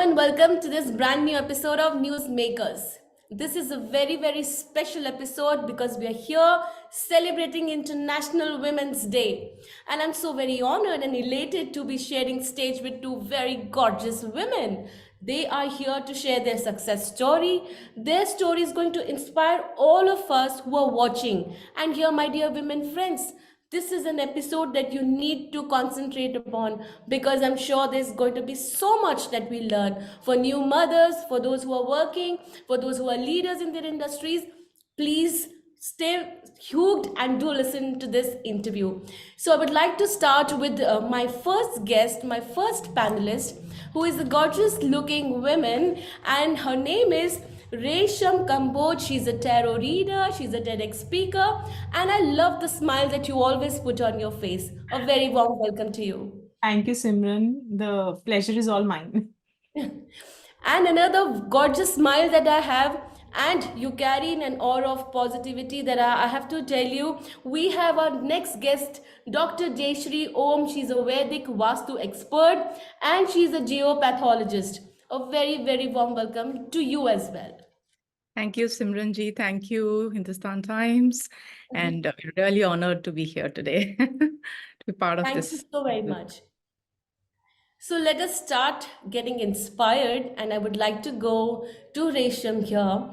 and welcome to this brand new episode of Newsmakers. This is a very, very special episode because we are here celebrating International Women's Day. And I'm so very honored and elated to be sharing stage with two very gorgeous women. They are here to share their success story. Their story is going to inspire all of us who are watching. And here, my dear women friends, this is an episode that you need to concentrate upon because I'm sure there's going to be so much that we learn for new mothers, for those who are working, for those who are leaders in their industries. Please stay hooked and do listen to this interview. So, I would like to start with my first guest, my first panelist, who is a gorgeous looking woman, and her name is Resham Kamboj. She's a tarot reader, she's a TEDx speaker, and I love the smile that you always put on your face. A very warm welcome to you. Thank you, Simran. The pleasure is all mine. And another gorgeous smile that I have, and you carry in an aura of positivity that I have to tell you. We have our next guest, Dr. Jayshree Om. She's a Vedic Vāstu expert and she's a geopathologist. A very, very warm welcome to you as well. Thank you, Simranji. Thank you, Hindustan Times. And we're really honored to be here today, to be part of this. Thank you so very much. So let us start getting inspired, and I would like to go to Resham here.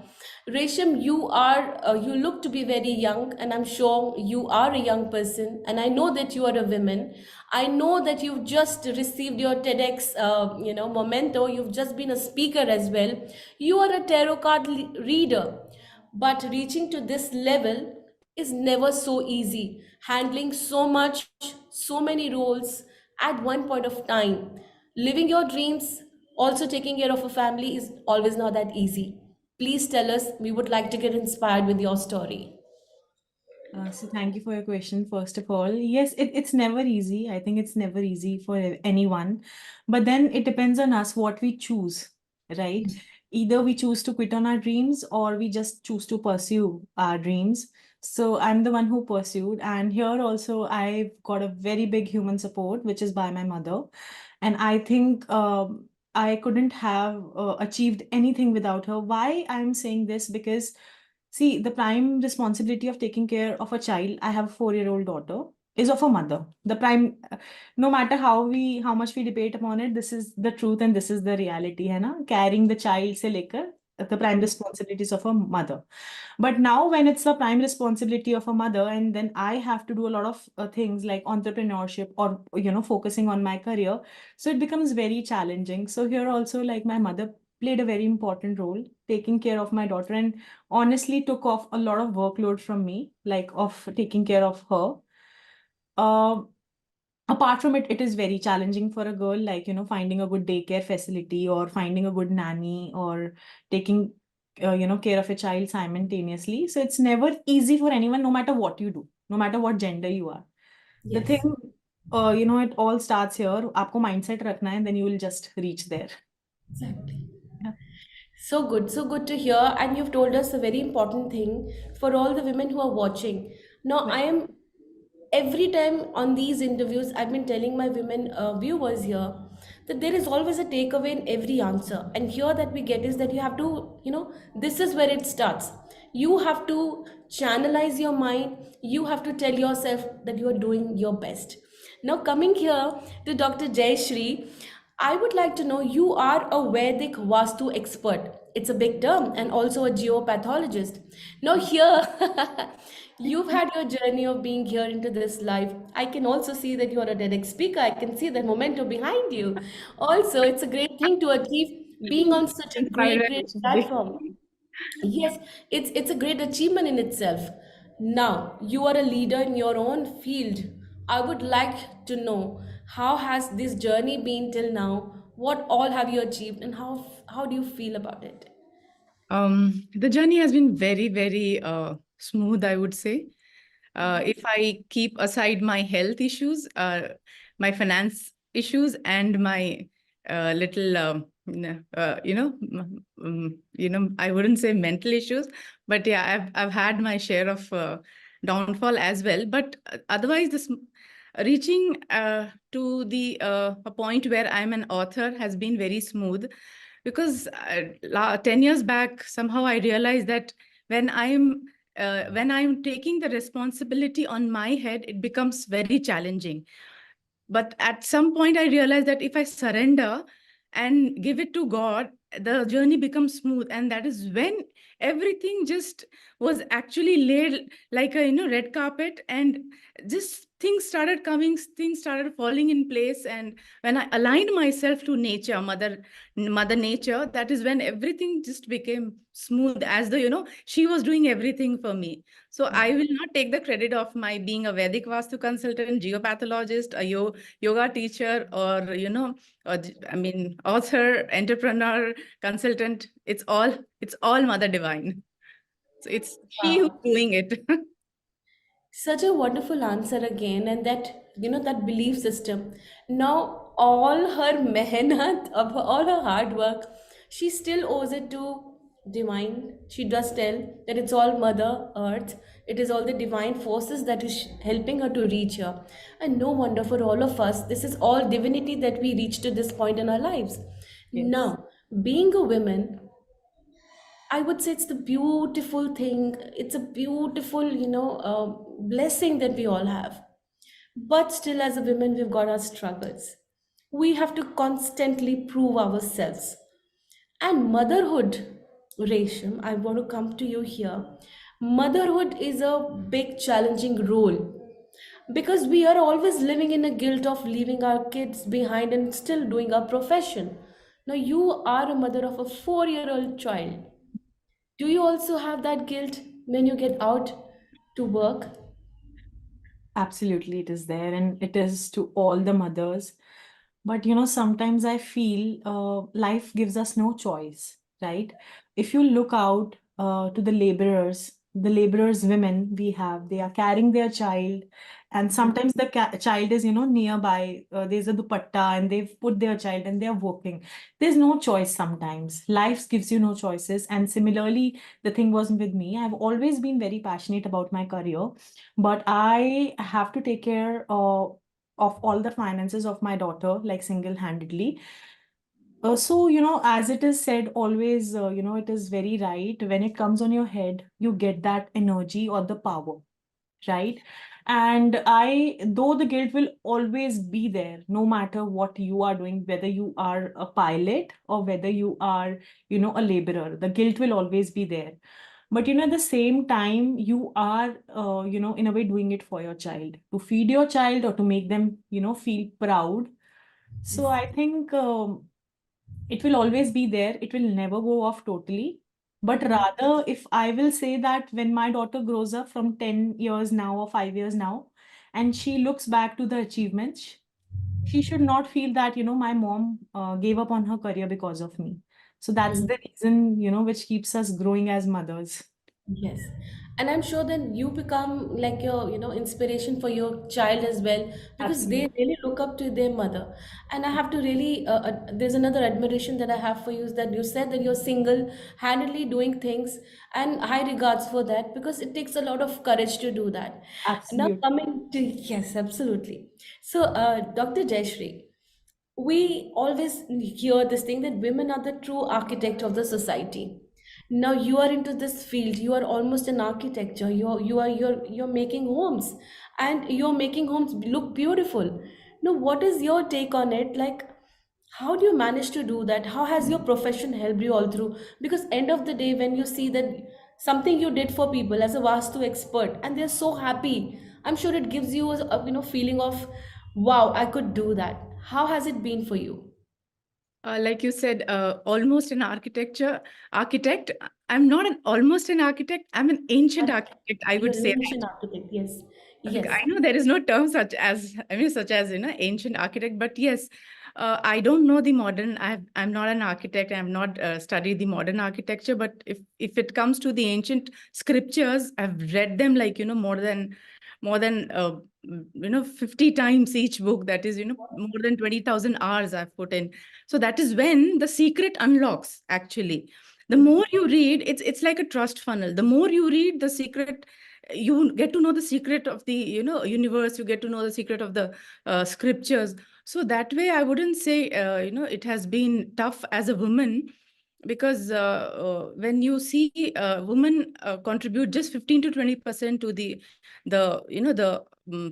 Resham, you look to be very young, and I'm sure you are a young person, and I know that you are a woman. I know that you've just received your TEDx, memento. You've just been a speaker as well. You are a tarot card reader, but reaching to this level is never so easy. Handling so much, so many roles at one point of time. Living your dreams, also taking care of a family is always not that easy. Please tell us, we would like to get inspired with your story. So thank you for your question, first of all. Yes, it's never easy. I think it's never easy for anyone. But then it depends on us what we choose, right? Either we choose to quit on our dreams or we just choose to pursue our dreams. So I'm the one who pursued. And here also, I've got a very big human support, which is by my mother. And I think I couldn't have achieved anything without her. Why I'm saying this? Because see, the prime responsibility of taking care of a child, I have a 4-year-old daughter, is of a mother. The prime, no matter how much we debate upon it, this is the truth and this is the reality, है ना? Carrying the child se lekar, the prime responsibilities of a mother. But now when it's the prime responsibility of a mother, and then I have to do a lot of things like entrepreneurship or, focusing on my career. So it becomes very challenging. So here also, like, my mother played a very important role taking care of my daughter and honestly took off a lot of workload from me, like of taking care of her. Apart from it, it is very challenging for a girl, like, finding a good daycare facility or finding a good nanny or taking, care of a child simultaneously. So it's never easy for anyone, no matter what you do, no matter what gender you are. Yes. The thing, it all starts here. Aapko mindset rakhna hai, and then you will just reach there. Exactly. Yeah. So good to hear. And you've told us a very important thing for all the women who are watching. Now, Right. every time on these interviews, I've been telling my women viewers here that there is always a takeaway in every answer. And here that we get is that you have to, this is where it starts. You have to channelize your mind. You have to tell yourself that you are doing your best. Now, coming here to Dr. Jayshree, I would like to know, you are a Vedic Vastu expert. It's a big term, and also a geopathologist. Now, here, you've had your journey of being here into this life. I can also see that you're a TEDx speaker. I can see the momentum behind you. Also, it's a great thing to achieve being on such a great platform. Yes, it's a great achievement in itself. Now, you are a leader in your own field. I would like to know, how has this journey been till now? What all have you achieved, and how do you feel about it? The journey has been very, very smooth, I would say. If I keep aside my health issues, my finance issues, and my little, I wouldn't say mental issues, but yeah, I've had my share of downfall as well. But otherwise, reaching to the a point where I'm an author has been very smooth, because 10 years back, somehow I realized that when I'm taking the responsibility on my head, it becomes very challenging. But at some point, I realized that if I surrender and give it to God, the journey becomes smooth. And that is when everything just was actually laid like a red carpet, and just things started coming, things started falling in place. And when I aligned myself to nature, mother nature, that is when everything just became smooth, as though she was doing everything for me. So I will not take the credit of my being a Vedic Vastu consultant, geopathologist, a yoga teacher, or author, entrepreneur, consultant. It's all Mother Divine. So it's she who's Wow. doing it. Such a wonderful answer again, and that that belief system. Now all her mehnat, of all her hard work, she still owes it to divine. She does tell that it's all Mother Earth. It is all the divine forces that is helping her to reach her. And no wonder for all of us, this is all divinity that we reach to this point in our lives. Yes. Now, being a woman, I would say it's the beautiful thing. It's a beautiful, blessing that we all have. But still, as a women, we've got our struggles. We have to constantly prove ourselves. And motherhood, Resham, I want to come to you here. Motherhood is a big challenging role because we are always living in a guilt of leaving our kids behind and still doing our profession. Now, you are a mother of a 4-year-old child. Do you also have that guilt when you get out to work? Absolutely, it is there, and it is to all the mothers. But sometimes I feel life gives us no choice, right? If you look out to the laborers women we have, they are carrying their child, and sometimes the child is nearby. There's a dupatta, and they've put their child, and they're walking. There's no choice sometimes. Life gives you no choices, and similarly, the thing wasn't with me. I've always been very passionate about my career, but I have to take care of all the finances of my daughter, like single-handedly. So, as it is said, always, it is very right. When it comes on your head, you get that energy or the power, right? And though the guilt will always be there, no matter what you are doing, whether you are a pilot or whether you are, a laborer, the guilt will always be there. But at the same time, you are, in a way doing it for your child, to feed your child or to make them, feel proud. So I think it will always be there. It will never go off totally. But rather, if I will say that when my daughter grows up from 10 years now or 5 years now, and she looks back to the achievements, she should not feel that, my mom gave up on her career because of me. So that's the reason, which keeps us growing as mothers. Yes. And I'm sure then you become like your, inspiration for your child as well because they Absolutely. really look up to their mother. And I have to really, there's another admiration that I have for you is that you said that you're single-handedly doing things and high regards for that because it takes a lot of courage to do that. Now Absolutely. coming to, yes, absolutely. So, Dr. Jayshree, we always hear this thing that women are the true architect of the society. Now you are into this field, you are almost an architecture, you're making homes and you're making homes look beautiful. Now what is your take on it, like how do you manage to do that? How has your profession helped you all through? Because end of the day, when you see that something you did for people as a vastu expert and they're so happy, I'm sure it gives you a feeling of wow, I could do that. How has it been for you? Like you said, almost an architect. I'm not an almost an architect. I'm an ancient architect, I would You're an say. ancient architect, yes. Yes. I know there is no term such as ancient architect, but yes, I don't know the modern. I'm not an architect. I've not studied the modern architecture. But if it comes to the ancient scriptures, I've read them like more than 50 times each book. That is more than 20,000 hours I've put in. So that is when the secret unlocks. Actually, the more you read, it's like a trust funnel. The more you read, the secret you get to know the secret of the universe, you get to know the secret of the scriptures. So that way I wouldn't say it has been tough as a woman, because when you see women contribute just 15 to 20% to the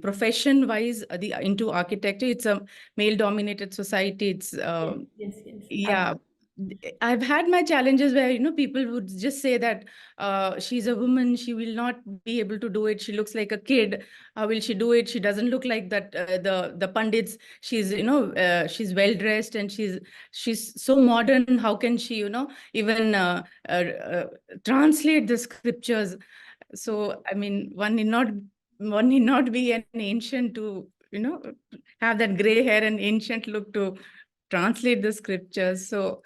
profession wise, the into architecture. It's a male dominated society. It's Yes, yes, yes. yeah. I've had my challenges where people would just say that she's a woman, she will not be able to do it, she looks like a kid, how will she do it, she doesn't look like that the pundits, she's she's well dressed and she's so modern, how can she even translate the scriptures. So I mean, one need not be an ancient to have that gray hair and ancient look to translate the scriptures. So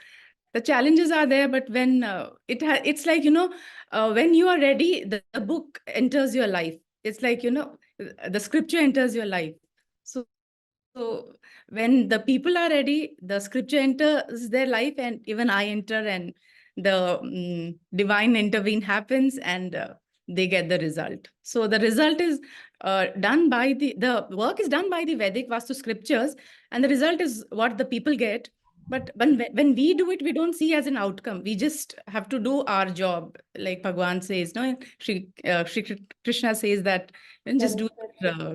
the challenges are there, but when it's like when you are ready, the book enters your life. It's like the scripture enters your life. So when the people are ready, the scripture enters their life, and even I enter, and the divine intervene happens, and they get the result. So the result is done by the work is done by the Vedic Vastu scriptures, and the result is what the people get. But when we do it, we don't see as an outcome. We just have to do our job, like Bhagwan says. No, Shri Krishna says that just do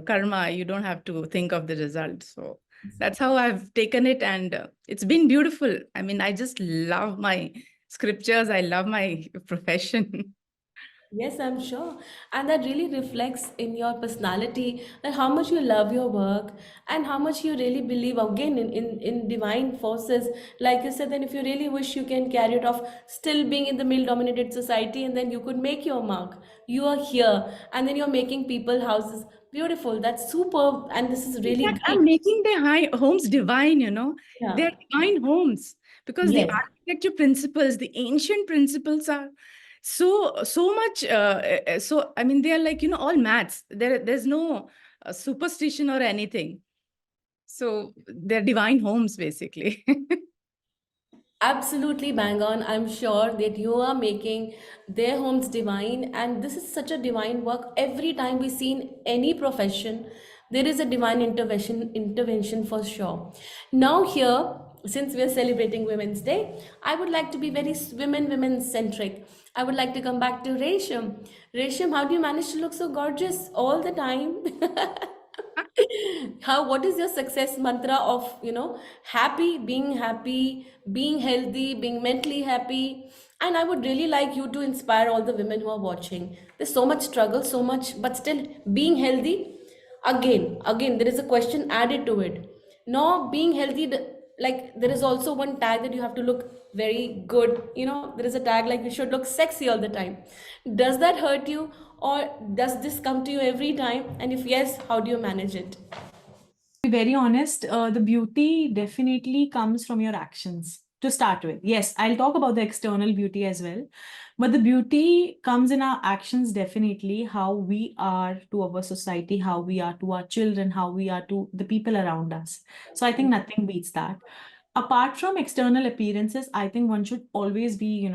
karma. You don't have to think of the result. So that's how I've taken it, and it's been beautiful. I mean, I just love my scriptures. I love my profession. Yes, I'm sure. And that really reflects in your personality that how much you love your work and how much you really believe again in divine forces. Like you said, then if you really wish you can carry it off, still being in the male dominated society, and then you could make your mark. You are here and then you're making people houses beautiful. That's superb. And this is In really fact, great. I'm making their homes divine, Yeah. They're divine homes, because the Yes. architecture principles, the ancient principles are so much. So, I mean, they are like, all maths. There's no superstition or anything. So they're divine homes, basically. Absolutely bang on. I'm sure that you are making their homes divine, and this is such a divine work. Every time we see in any profession, there is a divine intervention for sure. Now, here, since we are celebrating Women's Day, I would like to be very women centric. I would like to come back to Resham. Resham, how do you manage to look so gorgeous all the time? How, what is your success mantra of happy, being healthy, being mentally happy? And I would really like you to inspire all the women who are watching. There's so much struggle, so much, but still being healthy. Again there is a question added to it. No, being healthy, like there is also one tag that you have to look very good. There is a tag like you should look sexy all the time. Does that hurt you, or does this come to you every time? And if yes, how do you manage it? Be very honest, the beauty definitely comes from your actions to start with. Yes, I'll talk about the external beauty as well, but the beauty comes in our actions definitely, how we are to our society, how we are to our children, how we are to the people around us. So I think nothing beats that. Apart from external appearances, I think one should always be,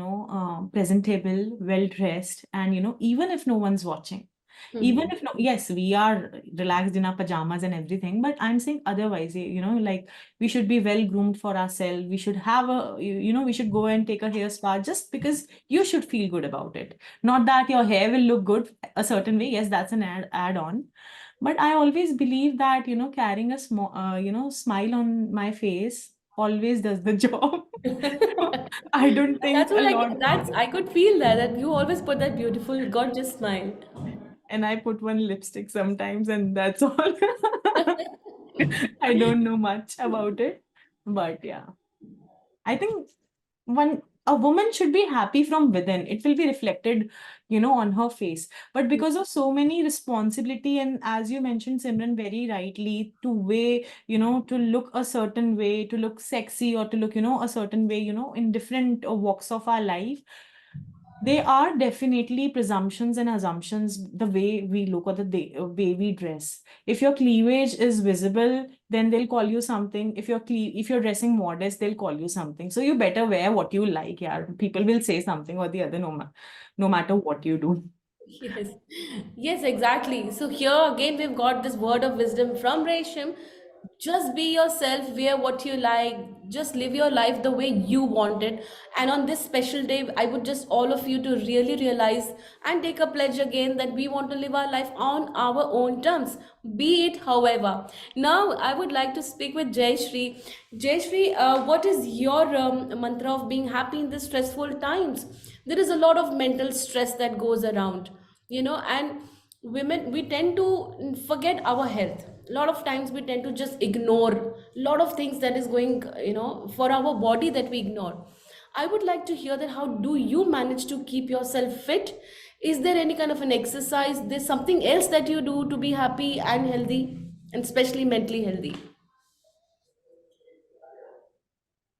presentable, well dressed, and, even if no one's watching. Even if no, yes, we are relaxed in our pajamas and everything, but I'm saying otherwise, like we should be well groomed for ourselves. We should have we should go and take a hair spa just because you should feel good about it. Not that your hair will look good a certain way. Yes, that's an add-on. But I always believe that, carrying a small, smile on my face always does the job. I don't think That's a what lot. I could feel that you always put that beautiful, gorgeous smile. And I put one lipstick sometimes, and that's all. I don't know much about it, but yeah, I think one a woman should be happy from within. It will be reflected, on her face. But because of so many responsibility, and as you mentioned, Simran, very rightly, to weigh, to look a certain way, to look sexy, or to look, a certain way, in different walks of our life, they are definitely presumptions and assumptions, the way we look or way we dress. If your cleavage is visible, then they'll call you something. If you're dressing modest, they'll call you something. So you better wear what you like, yeah. People will say something or the other, no matter what you do. Yes, yes, exactly. So here again, we've got this word of wisdom from Resham. Just be yourself, wear what you like, just live your life the way you want it. And on this special day, I would just all of you to really realize and take a pledge again that we want to live our life on our own terms, be it however. Now, I would like to speak with Jayshree. Jayshree, what is your mantra of being happy in these stressful times? There is a lot of mental stress that goes around, and women, we tend to forget our health. A lot of times we tend to just ignore a lot of things that is going, for our body, that we ignore. I would like to hear that how do you manage to keep yourself fit? Is there any kind of an exercise, there's something else that you do to be happy and healthy, and especially mentally healthy?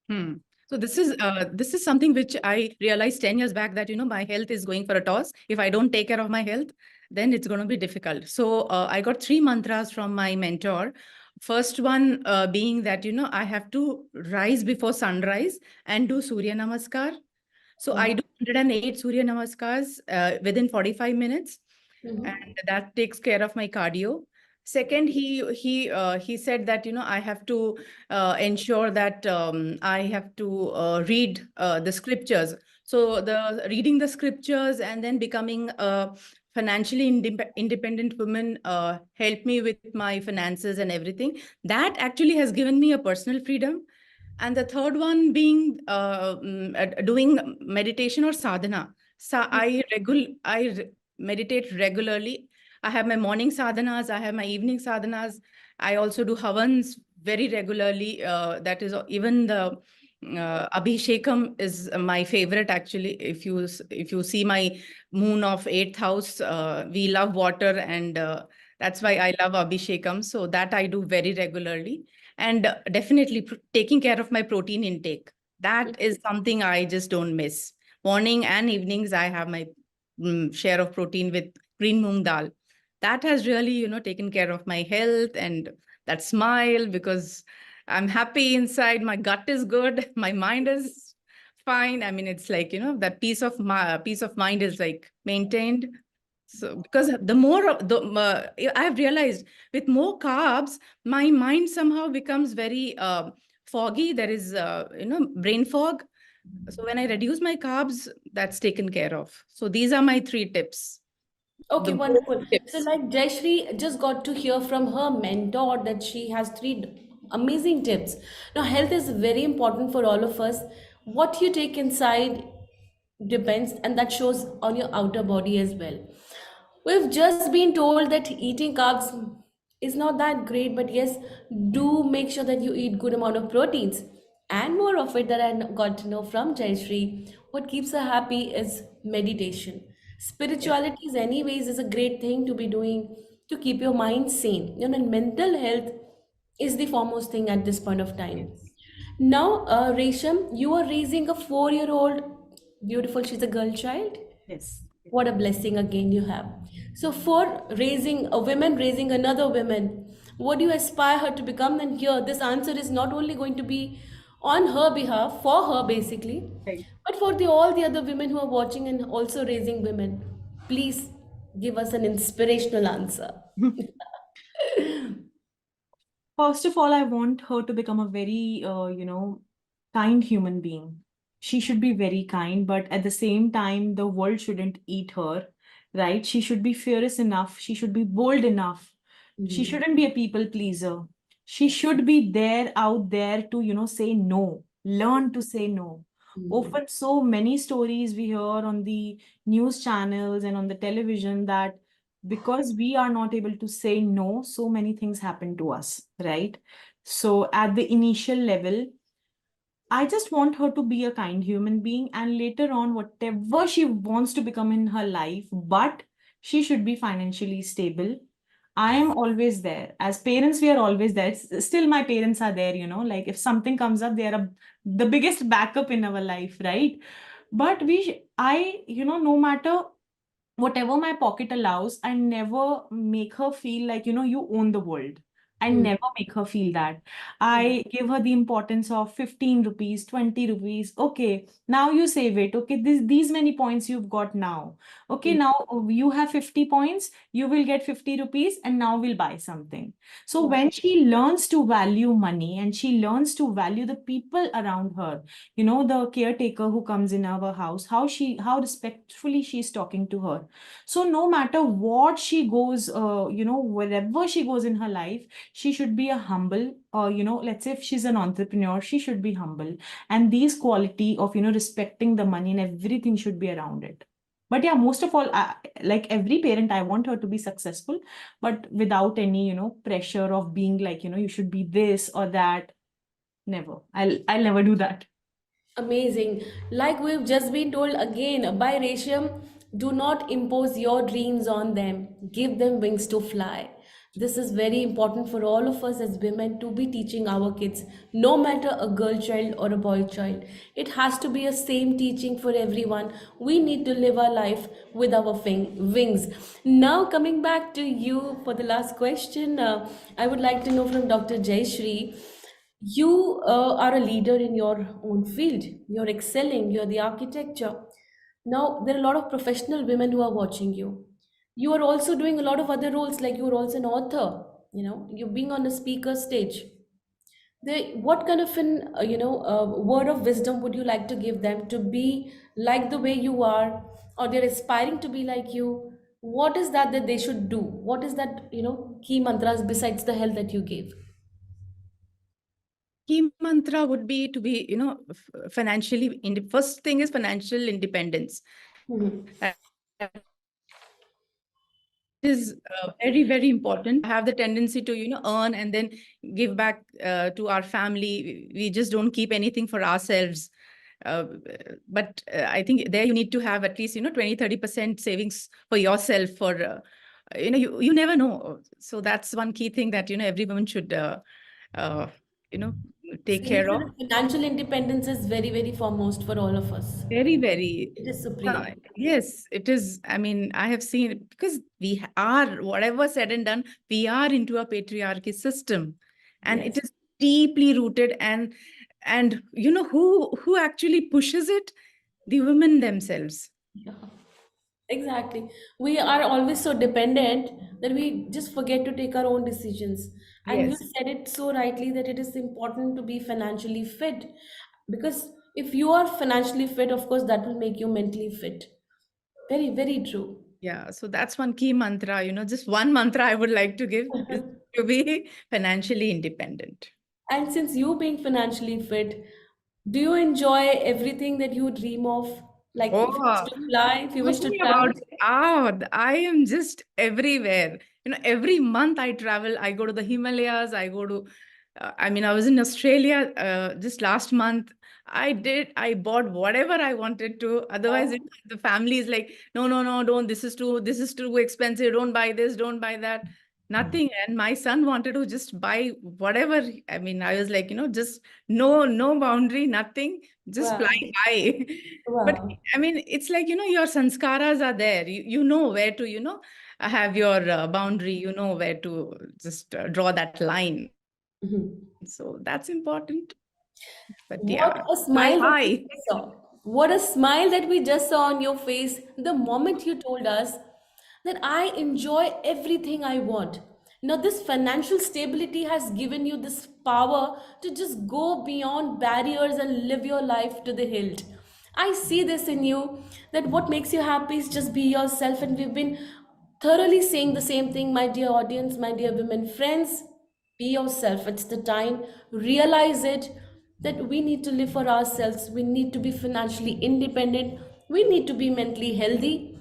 Hmm. So this is something which I realized 10 years back, that my health is going for a toss. If I don't take care of my health, then it's going to be difficult. So I got three mantras from my mentor. First one being that I have to rise before sunrise and do Surya Namaskar. So I Wow. do 108 Surya Namaskars within 45 minutes, and Mm-hmm. that takes care of my cardio. Second, he said that I have to ensure that I have to read the scriptures. So the reading the scriptures and then becoming a financially independent woman helped me with my finances and everything. That actually has given me a personal freedom. And the third one being doing meditation or sadhana. So I meditate regularly. I have my morning sadhanas, I have my evening sadhanas. I also do havans very regularly. That is even the Abhishekam is my favorite actually. If you see my moon of eighth house, we love water, and that's why I love Abhishekam. So that I do very regularly, and definitely taking care of my protein intake. That is something I just don't miss. Morning and evenings, I have my share of protein with green moong dal. That has really, taken care of my health, and that smile, because I'm happy inside. My gut is good. My mind is fine. I mean, it's like, that peace of mind is like maintained. So because the more of the I've realized with more carbs, my mind somehow becomes very foggy. There is brain fog. So when I reduce my carbs, that's taken care of. So these are my three tips. Okay, The bold wonderful. So, tips. like Jayshree just got to hear from her mentor that she has amazing tips. Now, health is very important for all of us. What you take inside depends, and that shows on your outer body as well. We've just been told that eating carbs is not that great, but yes, do make sure that you eat good amount of proteins and more of it. That I got to know from Jayshree. What keeps her happy is meditation. Yes. Spirituality, is anyways, is a great thing to be doing to keep your mind sane. And mental health is the foremost thing at this point of time. Yes. Now, Resham, you are raising a 4-year-old, beautiful, she's a girl child. Yes. What a blessing again you have. So, for raising a woman, raising another woman, what do you aspire her to become? And here, this answer is not only going to be on her behalf, for her basically, Right. but for all the other women who are watching and also raising women. Please give us an inspirational answer. First of all, I want her to become a very, kind human being. She should be very kind, but at the same time, the world shouldn't eat her, right? She should be fearless enough. She should be bold enough. She Mhm. shouldn't be a people pleaser. She should be there, out there to, say no, learn to say no. Mhm. Often, so many stories we hear on the news channels and on the television that because we are not able to say no, so many things happen to us, right? So at the initial level, I just want her to be a kind human being, and later on, whatever she wants to become in her life, but she should be financially stable. I am always there. As parents, we are always there. Still, my parents are there, like if something comes up, they are the biggest backup in our life, right? But no matter whatever my pocket allows, I never make her feel like, you own the world. I Hmm. never make her feel that. I give her the importance of 15 rupees, 20 rupees. Okay, now you save it. Okay, these many points you've got now. Okay, Hmm. now you have 50 points, you will get 50 rupees, and now we'll buy something. So Wow. when she learns to value money and she learns to value the people around her, the caretaker who comes in our house, how respectfully she's talking to her. So no matter what she goes, wherever she goes in her life, she should be a humble, or let's say if she's an entrepreneur, she should be humble. And these quality of respecting the money and everything should be around it. But yeah, most of all, like every parent, I want her to be successful, but without any pressure of being like, you should be this or that. Never. I'll never do that. Amazing. Like we've just been told again by Resham, do not impose your dreams on them. Give them wings to fly. This is very important for all of us as women to be teaching our kids, no matter a girl child or a boy child. It has to be a same teaching for everyone. We need to live our life with our wings. Now, coming back to you for the last question, I would like to know from Dr. Jayshree. You are a leader in your own field. You're excelling. You're the architecture. Now, there are a lot of professional women who are watching you. You are also doing a lot of other roles, like you are also an author. You're being on a speaker stage. What kind of an word of wisdom would you like to give them to be like the way you are, or they're aspiring to be like you? What is that they should do? What is that key mantras besides the health that you gave? Key mantra would be to be, financially, first thing is financial independence. Mhm. That is very, very important. Have the tendency to, earn and then give back to our family. We just don't keep anything for ourselves. Uh, but I think there you need to have at least, 20-30% savings for yourself for, you never know. So that's one key thing that, every woman should, uh, you know, So take you care say of. that financial independence is very, very foremost for all of us. Very, very. It is Uh, supreme. yes, it is. I mean, I have seen it because we are, whatever said and done, we are into a patriarchy system, and it Yes. is deeply rooted. And who actually pushes it? The women themselves. Yeah. Exactly. We are always so dependent that we just forget to take our own decisions. And you Yes. said it so rightly that it is important to be financially fit. Because if you are financially fit, of course, that will make you mentally fit. Very, very true. Yeah. So that's one key mantra. Just one mantra I would like to give is to be financially independent. And since you being financially fit, do you enjoy everything that you dream of? Like if you wish Oh, to fly, if you wish talk to me travel? about it. I am just everywhere. Every month I travel. I go to the Himalayas. I go to, I mean, I was in Australia just last month. I bought whatever I wanted to. Otherwise, Wow. the family is like, no, no, no, don't. This is too expensive. Don't buy this. Don't buy that. Nothing. And my son wanted to just buy whatever. I mean, I was like, just no boundary, nothing. Just fly Wow. high. But Wow. I mean, it's like, your sanskaras are there. You know where to, have your boundary, you know where to just draw that line. Mhm. So that's important. But What yeah, a fly smile that we high. just saw. What a smile that we just saw on your face the moment you told us that I enjoy everything I want. Now, this financial stability has given you this power to just go beyond barriers and live your life to the hilt. I see this in you that what makes you happy is just be yourself, and we've been thoroughly saying the same thing, my dear audience, my dear women friends. Be yourself. It's the time. Realize it that we need to live for ourselves. We need to be financially independent. We need to be mentally healthy.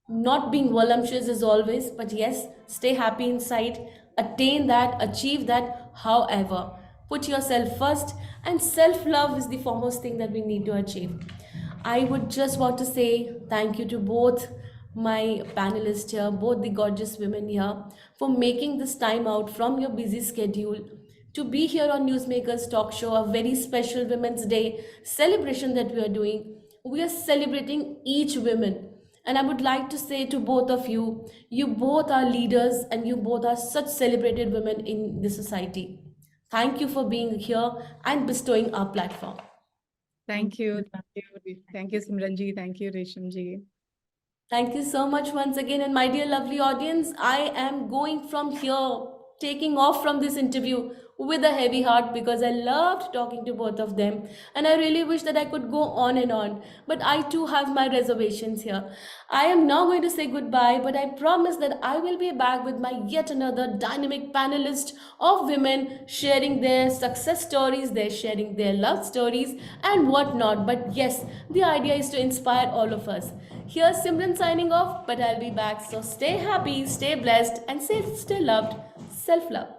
Not being voluptuous as always, but yes, stay happy inside. Attain that, achieve that. However, put yourself first, and self love is the foremost thing that we need to achieve. I would just want to say thank you to both my panelists here, both the gorgeous women here, for making this time out from your busy schedule to be here on Newsmakers Talk Show, a very special Women's Day celebration that we are doing. We are celebrating each woman, And I would like to say to both of you, you both are leaders and you both are such celebrated women in the society. Thank you for being here and bestowing our platform. Thank you. Thank you, Simranji. Thank you, Reshamji. Thank you so much once again. And my dear lovely audience, I am going from here, taking off from this interview with a heavy heart because I loved talking to both of them. And I really wish that I could go on and on. But I too have my reservations here. I am now going to say goodbye, but I promise that I will be back with my yet another dynamic panelist of women sharing their success stories, they're sharing their love stories, and whatnot. But yes, the idea is to inspire all of us. Here's Simran signing off, but I'll be back. So stay happy, stay blessed, and stay loved. Self love.